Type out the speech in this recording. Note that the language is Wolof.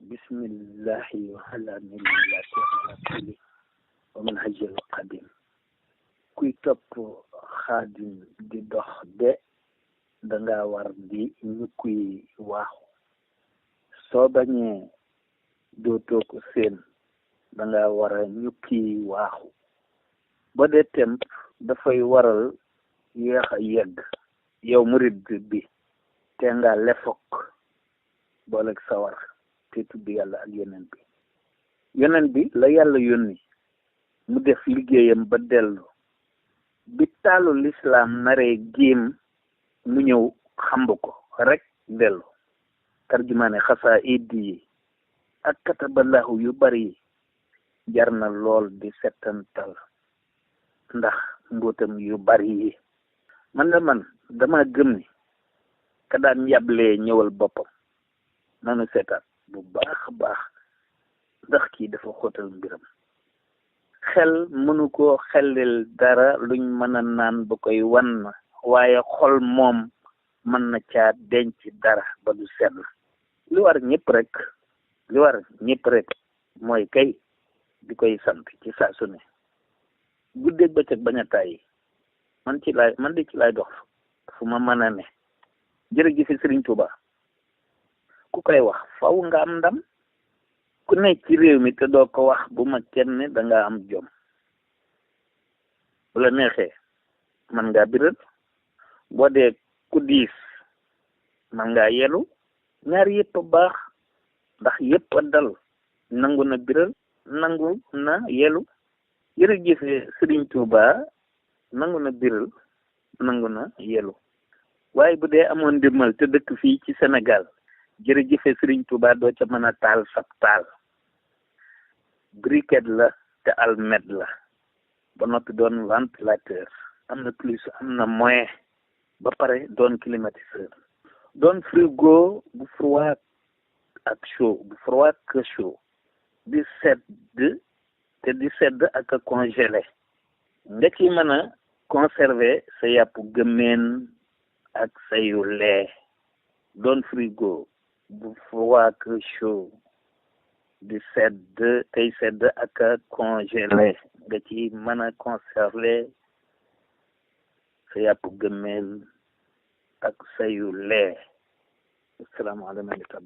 bismillahi wa ala millati rasuli wa manhajil qadim. kuy topp xaadim di dox de danga war di ñu kuy waaxu soo bañee dootoo ko seen danga war a ñu kiy waaxu ba dee temp dafay waral yéex a yegg yow murid bi te nga lefok booleeg sawar te tudd yàlla ak yeneen bi la yàlla yónni mu def liggéeyam ba dellu bi taalu lislaam naree géem mu ñëw xamb ko rek dellu tarjumaane xasaa iddi yi ak kataballahu yu bari yi jar na lool di settantal ndax mbootam yu bari yi man dama gëm ni ka daan yablee ñëwal boppam nanu seetaat bu baax a baax ndax kii dafa xóotal mbiram xel mënu ko xellil dara luñ mën a naan ba koy wan waaye xol moom mën na caa denc dara ba du sedd li war ñëpp rek mooy kay di koy sant ci saa su ne guddeeg bëccëg bañ a tàyyi man ci laay dox fu ma mën a ne jërëjëf Sëriñ Tuuba ku koy wax faw nga am ndam ku nekk ci réew mi te doo ko wax bu ma kenn ne danga am jom bu la neexee man ngaa biral boo dee ku diis man ngaa yelu ñaar yëpp a baax ndax yëpp a dal nangu na biral nangu na yelu jërëjëf Sëriñ Tuuba nangu na biral nangu na yelu waaye bu dee amoon ndimbal te dëkk fii ci Sénégal jërëjëfe Sëriñ Tuuba doo ca mën a taal sab taal briquet la te almet la ba noppi doon ventilateur am na plus am na moyen ba pare doon climatiseur doon frigo bu froid ak chaud bu froid que chaud di sedd te di sedd ak a congelé nga ci mën a conserver sa yàpp gëmmeen ak sayu lee doon frigo bu froid que chaud di sedd tey sedd ak a congelé nga ci mën a conserver sa yàpp gëmmeel ak sayu lee. Asalaamaaleykum.